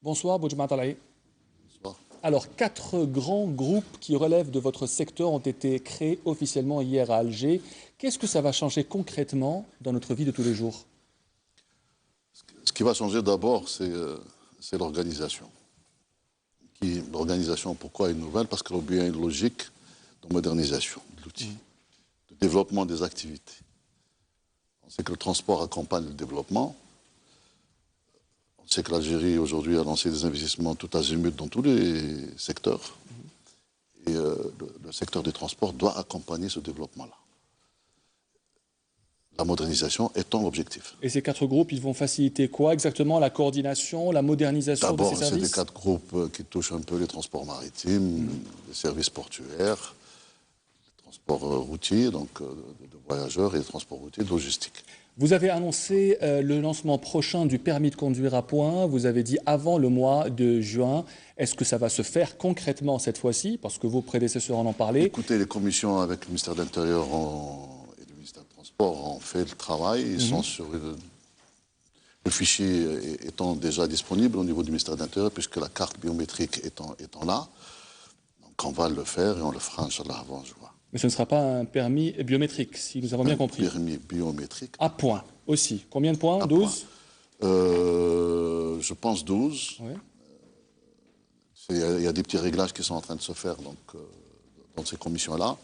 Bonsoir, Boudjma Talaï. Bonsoir. Alors, 4 grands groupes qui relèvent de votre secteur ont été créés officiellement hier à Alger. Qu'est-ce que ça va changer concrètement dans notre vie de tous les jours? Ce qui va changer d'abord, c'est l'organisation. L'organisation, pourquoi une nouvelle? Parce qu'elle a bien une logique de modernisation de l'outil, de développement des activités. On sait que le transport accompagne le développement. On sait que l'Algérie, aujourd'hui, a lancé des investissements tout azimut dans tous les secteurs. Et le secteur des transports doit accompagner ce développement-là. La modernisation étant l'objectif. Et ces 4 groupes, ils vont faciliter quoi exactement? La coordination, la modernisation de ces D'abord, c'est services? des 4 groupes qui touchent un peu les transports maritimes, les services portuaires, les transports routiers, donc de voyageurs, et les transports routiers de logistique. Vous avez annoncé le lancement prochain du permis de conduire à points. Vous avez dit avant le mois de juin. Est-ce que ça va se faire concrètement cette fois-ci? Parce que vos prédécesseurs en ont parlé. Écoutez, les commissions avec le ministère de l'Intérieur et le ministère des Transports ont fait le travail. Ils sont sur le fichier étant déjà disponible au niveau du ministère de l'Intérieur, puisque la carte biométrique étant là. Donc on va le faire et on le fera, Inch'Allah, avant juin. Mais ce ne sera pas un permis biométrique, si nous avons bien compris. Un permis biométrique. À points aussi. Combien de points? 12? Je pense 12. Oui. Il y a des petits réglages qui sont en train de se faire dans ces commissions-là.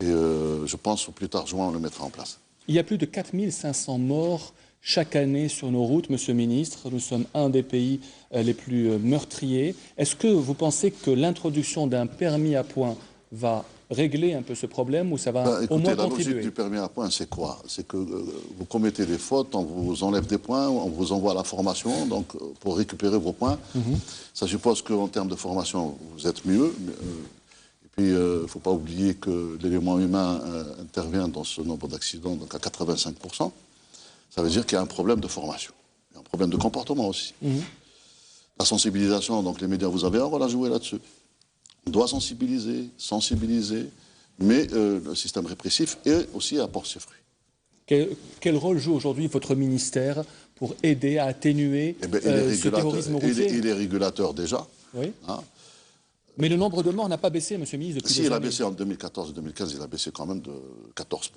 Et je pense au plus tard juin, on le mettra en place. Il y a plus de 4500 morts chaque année sur nos routes, Monsieur le Ministre. Nous sommes un des pays les plus meurtriers. Est-ce que vous pensez que l'introduction d'un permis à points va régler un peu ce problème ou ça va au moins la contribuer? logique du permis à points, c'est quoi? C'est que vous commettez des fautes, on vous enlève des points, on vous envoie à la formation, donc pour récupérer vos points. Ça suppose qu'en termes de formation, vous êtes mieux. Et puis, il ne faut pas oublier que l'élément humain intervient dans ce nombre d'accidents, donc à 85%. Ça veut dire qu'il y a un problème de formation, il y a un problème de comportement aussi. La sensibilisation, donc les médias, vous avez un rôle à jouer là-dessus. On doit sensibiliser, mais le système répressif est aussi apporte ses fruits. Quel rôle joue aujourd'hui votre ministère pour aider à atténuer ce terrorisme routier? Il est régulateur déjà. Oui. Hein. Mais le nombre de morts n'a pas baissé, Monsieur le Ministre, depuis Si, des il a années. baissé en 2014 et 2015, il a baissé quand même de 14%.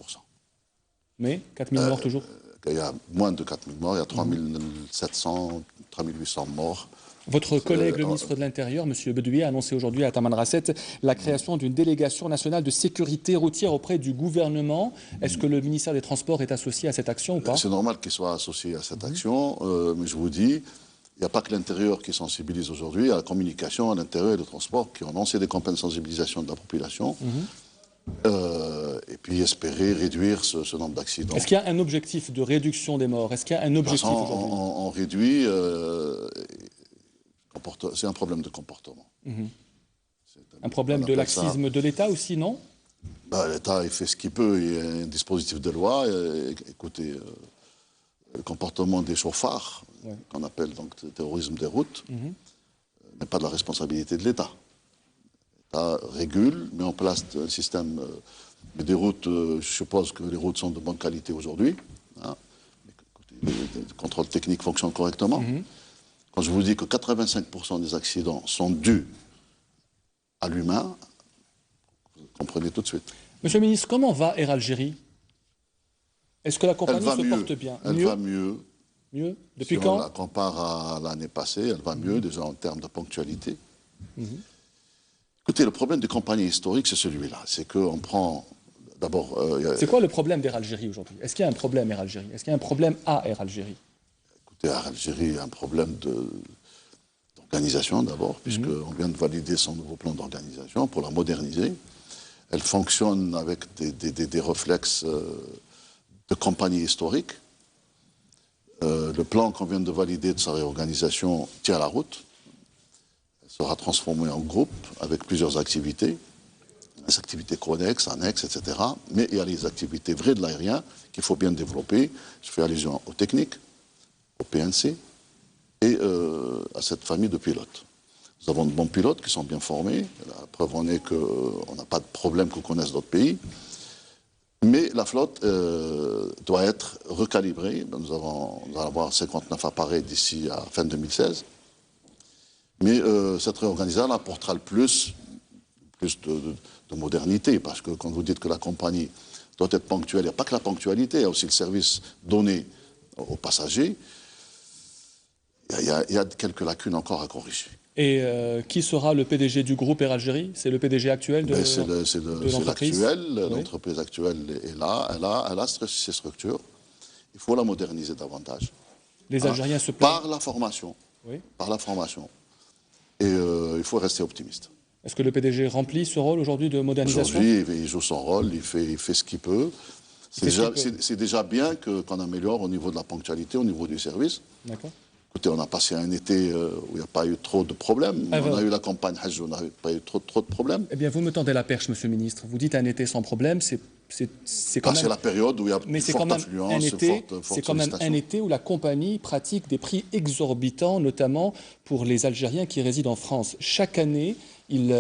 Mais 4000 morts toujours? Il y a moins de 4000 morts, il y a 3700, 3800 morts. Votre collègue, le ministre de l'Intérieur, M. Bedoui, a annoncé aujourd'hui à Tamanrasset la création d'une délégation nationale de sécurité routière auprès du gouvernement. Est-ce que le ministère des Transports est associé à cette action ou pas? C'est normal qu'il soit associé à cette action, mais je vous dis, il n'y a pas que l'Intérieur qui sensibilise aujourd'hui, il y a la communication à l'Intérieur et le transport qui ont lancé des campagnes de sensibilisation de la population. Et puis espérer réduire ce nombre d'accidents. Est-ce qu'il y a un objectif de réduction des morts? Est-ce qu'il y a un objectif aujourd'hui? On réduit... c'est un problème de comportement. Un problème de laxisme de l'État aussi, non? L'État, il fait ce qu'il peut. Il y a un dispositif de loi. Écoutez, le comportement des chauffards, qu'on appelle donc le terrorisme des routes, n'est pas de la responsabilité de l'État. L'État régule, met en place un système des routes. Je suppose que les routes sont de bonne qualité aujourd'hui. Hein. Le contrôle technique fonctionne correctement. Quand je vous dis que 85% des accidents sont dus à l'humain, vous comprenez tout de suite. Monsieur le ministre, comment va Air Algérie? Est-ce que la compagnie se porte bien? Elle va mieux. Mieux? Depuis quand? Si on la compare à l'année passée, elle va mieux déjà en termes de ponctualité. Écoutez, le problème des compagnies historiques, c'est celui-là. C'est qu'on prend d'abord... c'est quoi le problème d'Air Algérie aujourd'hui? Est-ce qu'il y a un problème Air Algérie? Est-ce qu'il y a un problème à Air Algérie? Air Algérie a un problème d'organisation d'abord, puisqu'on vient de valider son nouveau plan d'organisation pour la moderniser. Elle fonctionne avec des réflexes de compagnie historique. Le plan qu'on vient de valider de sa réorganisation tient la route. Elle sera transformée en groupe avec plusieurs activités, des activités connexes, annexes, etc. Mais il y a les activités vraies de l'aérien qu'il faut bien développer. Je fais allusion aux techniques, au PNC et à cette famille de pilotes. Nous avons de bons pilotes qui sont bien formés. La preuve en est qu'on n'a pas de problème que connaissent d'autres pays. Mais la flotte doit être recalibrée. Nous allons avoir 59 appareils d'ici à fin 2016. Mais cette réorganisation apportera le plus de modernité, parce que quand vous dites que la compagnie doit être ponctuelle, il n'y a pas que la ponctualité, il y a aussi le service donné aux passagers. Il y a quelques lacunes encore à corriger. Et qui sera le PDG du groupe Air Algérie? C'est le PDG actuel de l'entreprise? C'est l'actuel, l'entreprise actuelle est là, elle a ses structures. Il faut la moderniser davantage. Les Algériens se plaignent. Par la formation. Oui. Par la formation. Et il faut rester optimiste. Est-ce que le PDG remplit ce rôle aujourd'hui de modernisation? Aujourd'hui, il joue son rôle, il fait ce qu'il peut. C'est déjà bien qu'on améliore au niveau de la ponctualité, au niveau du service. D'accord. Écoutez, on a passé un été où il n'y a pas eu trop de problèmes. On a eu la campagne Hajj, on n'a pas eu trop de problèmes. Eh bien, vous me tendez la perche, Monsieur le Ministre. Vous dites un été sans problème, c'est quand même... C'est la période où il y a mais une forte affluence, c'est quand même un été où la compagnie pratique des prix exorbitants, notamment pour les Algériens qui résident en France. Chaque année, ils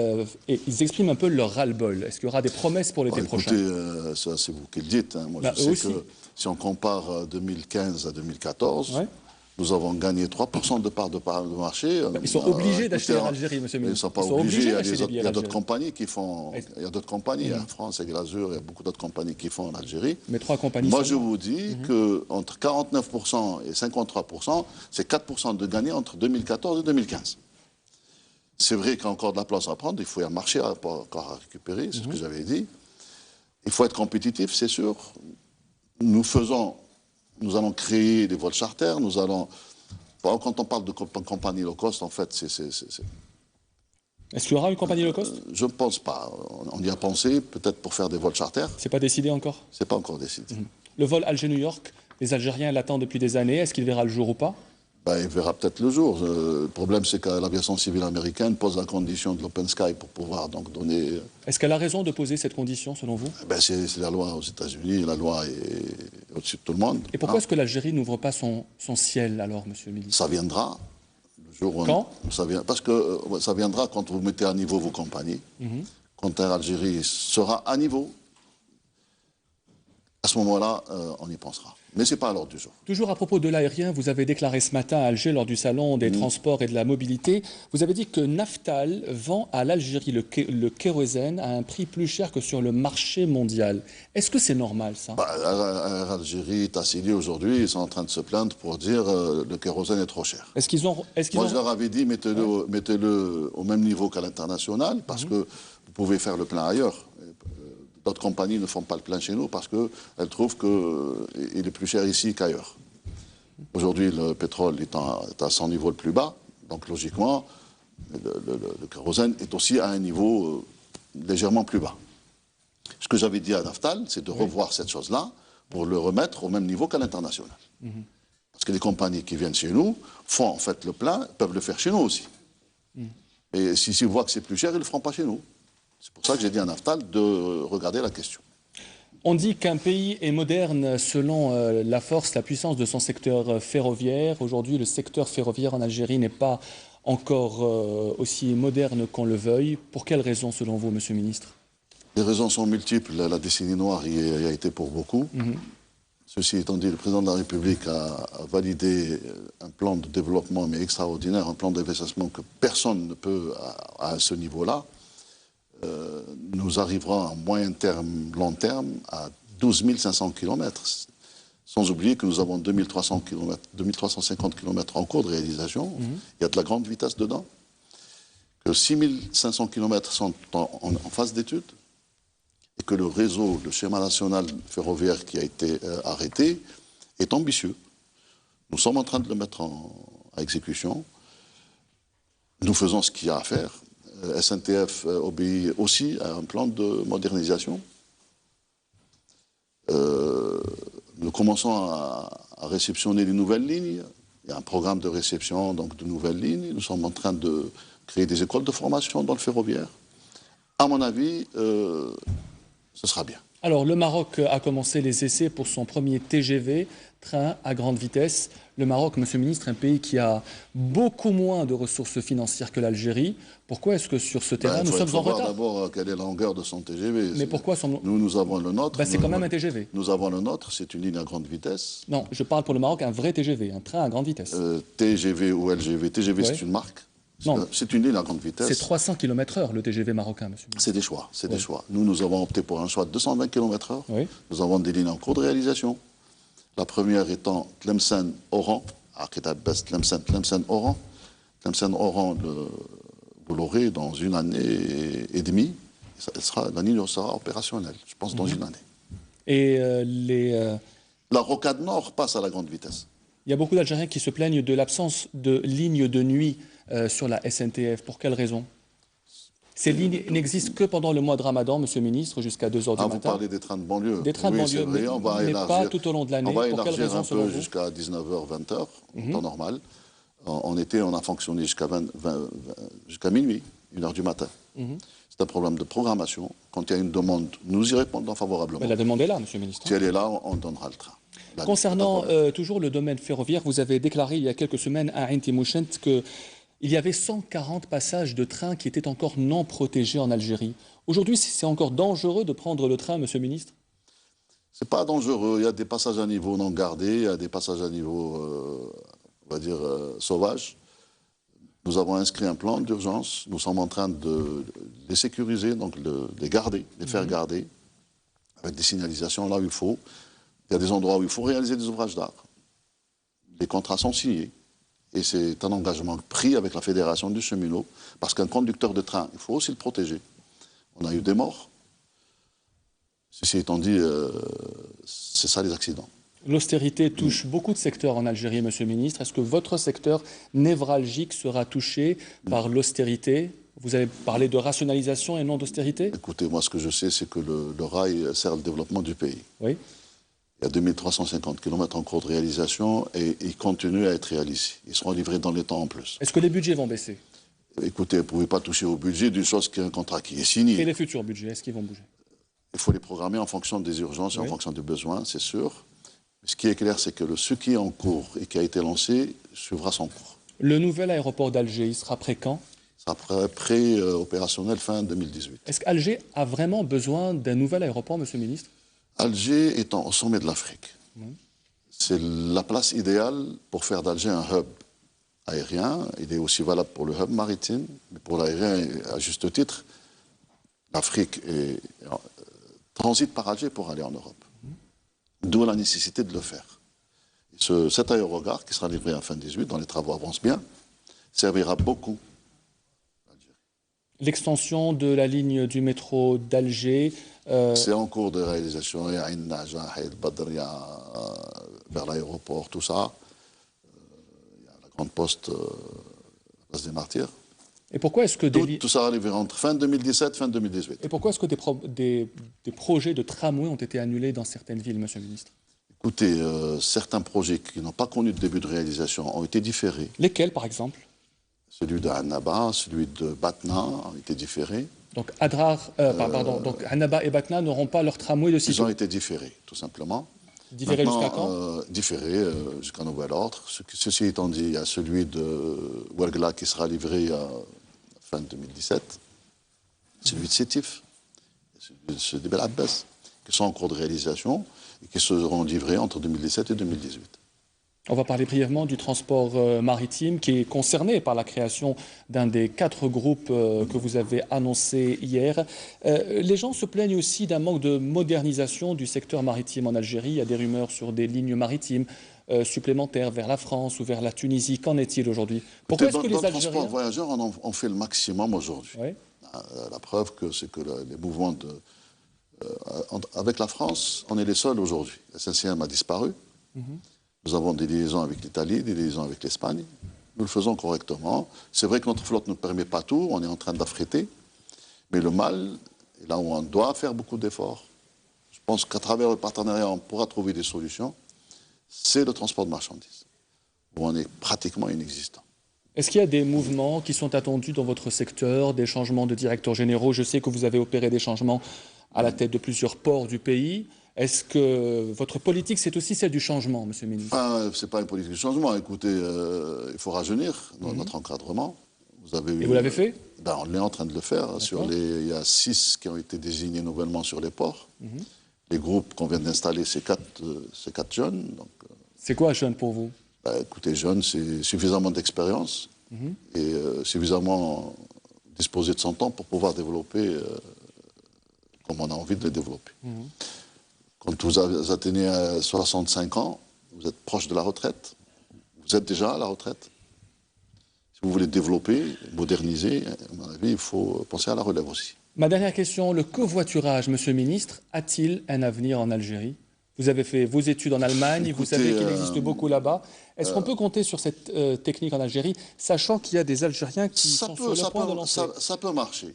expriment un peu leur ras-le-bol. Est-ce qu'il y aura des promesses pour l'été prochain? Écoutez, ça c'est vous qui le dites. Moi, je sais que si on compare 2015 à 2014... Ouais. Nous avons gagné 3% de part de marché. Ils sont obligés d'acheter en Algérie, monsieur le ministre. Ils ne sont pas obligés. Il y a d'autres compagnies qui font. Il y a d'autres compagnies. Air France et Glazur, il y a beaucoup d'autres compagnies qui font en Algérie. Mais 3 compagnies. Moi, je vous dis qu'entre 49% et 53%, c'est 4% de gagné entre 2014 et 2015. C'est vrai qu'il y a encore de la place à prendre. Il faut y a un marché encore à récupérer, c'est ce que j'avais dit. Il faut être compétitif, c'est sûr. Nous allons créer des vols charters, quand on parle de compagnie low cost, en fait, c'est... Est-ce qu'il y aura une compagnie low cost? Je ne pense pas. On y a pensé, peut-être pour faire des vols charters. C'est pas décidé encore? C'est pas encore décidé. Le vol Alger-New York, les Algériens l'attendent depuis des années. Est-ce qu'il verra le jour ou pas? Il verra peut-être le jour. Le problème, c'est que l'aviation civile américaine pose la condition de l'open sky pour pouvoir donc donner... Est-ce qu'elle a raison de poser cette condition, selon vous? C'est la loi aux États-Unis, la loi est au-dessus de tout le monde. Et pourquoi est-ce que l'Algérie n'ouvre pas son ciel, alors, monsieur le ministre? Ça viendra. Le jour où quand parce que ça viendra quand vous mettez à niveau vos compagnies. Quand Air Algérie sera à niveau, à ce moment-là, on y pensera. Mais ce n'est pas à l'ordre du jour. Toujours à propos de l'aérien, vous avez déclaré ce matin à Alger, lors du salon des transports et de la mobilité, vous avez dit que Naftal vend à l'Algérie le kérosène à un prix plus cher que sur le marché mondial. Est-ce que c'est normal, ça? Algérie, Tassili, aujourd'hui, ils sont en train de se plaindre pour dire le kérosène est trop cher. Moi, je leur avais dit, mettez-le au même niveau qu'à l'international, parce que vous pouvez faire le plein ailleurs. D'autres compagnies ne font pas le plein chez nous parce qu'elles trouvent qu'il est plus cher ici qu'ailleurs. Aujourd'hui, le pétrole est à son niveau le plus bas, donc logiquement, le kérosène est aussi à un niveau légèrement plus bas. Ce que j'avais dit à Naftal, c'est de revoir cette chose-là pour le remettre au même niveau qu'à l'international. Parce que les compagnies qui viennent chez nous font en fait le plein, peuvent le faire chez nous aussi. Et s'ils voient que c'est plus cher, ils ne le feront pas chez nous. C'est pour ça que j'ai dit à Naftal de regarder la question. On dit qu'un pays est moderne selon la force, la puissance de son secteur ferroviaire. Aujourd'hui, le secteur ferroviaire en Algérie n'est pas encore aussi moderne qu'on le veuille. Pour quelles raisons, selon vous, monsieur le ministre? Les raisons sont multiples. La décennie noire y a été pour beaucoup. Ceci étant dit, le président de la République a validé un plan de développement, mais extraordinaire, un plan d'investissement que personne ne peut à ce niveau-là. Nous arriverons à moyen terme, long terme, à 12 500 km. Sans oublier que nous avons 2350 km en cours de réalisation. Il y a de la grande vitesse dedans. Que 6 500 km sont en phase d'étude. Et que le réseau, le schéma national ferroviaire qui a été arrêté, est ambitieux. Nous sommes en train de le mettre à exécution. Nous faisons ce qu'il y a à faire. SNTF obéit aussi à un plan de modernisation. Nous commençons à réceptionner les nouvelles lignes. Il y a un programme de réception donc, de nouvelles lignes. Nous sommes en train de créer des écoles de formation dans le ferroviaire. À mon avis, ce sera bien. Alors, le Maroc a commencé les essais pour son premier TGV, train à grande vitesse. Le Maroc, monsieur le ministre, un pays qui a beaucoup moins de ressources financières que l'Algérie. Pourquoi est-ce que sur ce terrain, nous sommes en retard? Il faut voir d'abord quelle est la longueur de son TGV. Mais pourquoi nous avons le nôtre. C'est quand même un TGV. Nous avons le nôtre, c'est une ligne à grande vitesse. Non, je parle pour le Maroc, un vrai TGV, un train à grande vitesse. TGV ou LGV. TGV, c'est une marque. Non. C'est une ligne à grande vitesse. C'est 300 km/h le TGV marocain, monsieur. C'est des choix, c'est des choix. Nous avons opté pour un choix de 220 km/h. Oui. Nous avons des lignes en cours de réalisation. La première étant Tlemcen-Oran, Tlemcen-Oran. Tlemcen-Oran, vous l'aurez dans une année et demie. La ligne sera opérationnelle, je pense, dans une année. Et La rocade nord passe à la grande vitesse. il y a beaucoup d'Algériens qui se plaignent de l'absence de lignes de nuit sur la SNTF. Pour quelle raison? Ces lignes n'existent que pendant le mois de Ramadan, monsieur le ministre, jusqu'à 2 h du matin. Vous parlez des trains de banlieue. Des trains de banlieue, mais pas tout au long de l'année. On va pour quelle élargir raison, un selon peu vous? jusqu'à 19h, 20h, en temps normal. En été, on a fonctionné jusqu'à minuit, 1h du matin. C'est un problème de programmation. Quand il y a une demande, nous y répondons favorablement. Mais la demande est là, monsieur le ministre. Si elle est là, on donnera le train. Concernant toujours le domaine ferroviaire, vous avez déclaré il y a quelques semaines à Ain Timouchent qu'il y avait 140 passages de train qui étaient encore non protégés en Algérie. Aujourd'hui, c'est encore dangereux de prendre le train, monsieur le ministre? C'est pas dangereux. Il y a des passages à niveau non gardés, il y a des passages à niveau, on va dire, sauvage. Nous avons inscrit un plan d'urgence. Nous sommes en train de les sécuriser, donc les garder, les faire garder, avec des signalisations là où il faut. Il y a des endroits où il faut réaliser des ouvrages d'art. Les contrats sont signés. Et c'est un engagement pris avec la Fédération du cheminot, parce qu'un conducteur de train, il faut aussi le protéger. On a eu des morts. Ceci étant dit, c'est ça les accidents. L'austérité touche beaucoup de secteurs en Algérie, monsieur le ministre. Est-ce que votre secteur névralgique sera touché par l'austérité? Vous avez parlé de rationalisation et non d'austérité? Écoutez, moi ce que je sais, c'est que le rail sert le développement du pays. Oui. Il y a 2350 km en cours de réalisation et ils continuent à être réalisés. Ils seront livrés dans les temps en plus. Est-ce que les budgets vont baisser? Écoutez, vous ne pouvez pas toucher au budget d'une chose qui est un contrat qui est signé. Et les futurs budgets, est-ce qu'ils vont bouger? Il faut les programmer en fonction des urgences et en fonction des besoins, c'est sûr. Ce qui est clair, c'est que ce qui est en cours et qui a été lancé suivra son cours. Le nouvel aéroport d'Alger, il sera prêt quand? Il sera prêt opérationnel fin 2018. Est-ce qu'Alger a vraiment besoin d'un nouvel aéroport, monsieur le ministre? Alger étant au sommet de l'Afrique, c'est la place idéale pour faire d'Alger un hub aérien. Il est aussi valable pour le hub maritime, mais pour l'aérien, à juste titre, l'Afrique transite par Alger pour aller en Europe. D'où la nécessité de le faire. Cet aérogare, qui sera livré en fin 2018, dont les travaux avancent bien, servira beaucoup l'Algérie. L'extension de la ligne du métro d'Alger. C'est en cours de réalisation. Il y a Ain Naja, Haït Badr, il y a vers l'aéroport, tout ça. Il y a la grande poste, la place des Martyrs. Et pourquoi est-ce que tout ça arrive entre fin 2017 et fin 2018. Et pourquoi est-ce que des projets de tramway ont été annulés dans certaines villes, monsieur le ministre? Écoutez, certains projets qui n'ont pas connu de début de réalisation ont été différés. Lesquels, par exemple? Celui de Annaba, celui de Batna ont été différés. Donc, donc Annaba et Batna n'auront pas leur tramway de sitôt. Ils ont été différés, tout simplement. Différés jusqu'à quand? Différés jusqu'à nouvel ordre. Ceci étant dit, il y a celui de Ouargla qui sera livré à fin 2017. Celui de Sétif, celui de Bel Abbas, qui sont en cours de réalisation et qui seront livrés entre 2017 et 2018. On va parler brièvement du transport maritime qui est concerné par la création d'un des 4 groupes que vous avez annoncé hier. Les gens se plaignent aussi d'un manque de modernisation du secteur maritime en Algérie. Il y a des rumeurs sur des lignes maritimes supplémentaires vers la France ou vers la Tunisie. Qu'en est-il aujourd'hui? Pourquoi est-ce que les Algériens... Dans le transport voyageurs, on fait le maximum aujourd'hui. Oui. La preuve, c'est que les mouvements de... avec la France, on est les seuls aujourd'hui. La SNCM a disparu. Nous avons des liaisons avec l'Italie, des liaisons avec l'Espagne. Nous le faisons correctement. C'est vrai que notre flotte ne permet pas tout. On est en train d'affréter. Mais le mal, et là où on doit faire beaucoup d'efforts, je pense qu'à travers le partenariat, on pourra trouver des solutions, c'est le transport de marchandises, où on est pratiquement inexistant. Est-ce qu'il y a des mouvements qui sont attendus dans votre secteur, des changements de directeurs généraux? Je sais que vous avez opéré des changements à la tête de plusieurs ports du pays. Est-ce que votre politique, c'est aussi celle du changement, monsieur le ministre? Ce n'est pas une politique du changement. Écoutez, il faut rajeunir notre encadrement. Et vous l'avez fait? On est en train de le faire. Il y a 6 qui ont été désignés nouvellement sur les ports. Les groupes qu'on vient d'installer, c'est 4 jeunes. C'est quoi jeune pour vous? Écoutez, jeunes, c'est suffisamment d'expérience et suffisamment disposer de son temps pour pouvoir développer comme on a envie de le développer. Quand vous atteignez à 65 ans, vous êtes proche de la retraite, vous êtes déjà à la retraite. Si vous voulez développer, moderniser, à mon avis, il faut penser à la relève aussi. Ma dernière question, le covoiturage, Monsieur le Ministre, a-t-il un avenir en Algérie? Vous avez fait vos études en Allemagne, vous savez qu'il existe beaucoup là-bas. Est-ce qu'on peut compter sur cette technique en Algérie, sachant qu'il y a des Algériens qui sont sur le point de lancer? Ça peut marcher.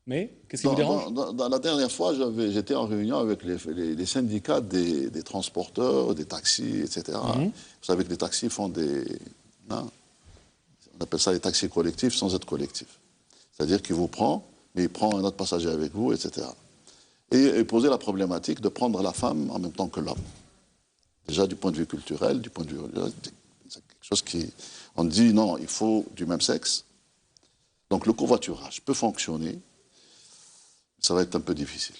Mais qu'est-ce qui vous dérange? Dans la dernière fois, j'étais en réunion avec les syndicats des transporteurs, des taxis, etc. Vous savez que les taxis font on appelle ça les taxis collectifs sans être collectifs. C'est-à-dire qu'il vous prend, mais il prend un autre passager avec vous, etc. Et poser la problématique de prendre la femme en même temps que l'homme. Déjà du point de vue culturel, du point de vue religieux, c'est quelque chose qui... On dit non, il faut du même sexe. Donc le covoiturage peut fonctionner, ça va être un peu difficile.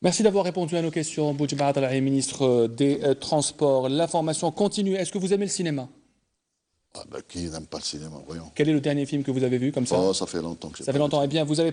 Merci d'avoir répondu à nos questions, Boujedjema Atalahi, ministre des Transports. L'information continue. Est-ce que vous aimez le cinéma? Qui n'aime pas le cinéma, voyons. Quel est le dernier film que vous avez vu comme ça? Ça fait longtemps que j'ai Ça fait longtemps. Eh bien, vous avez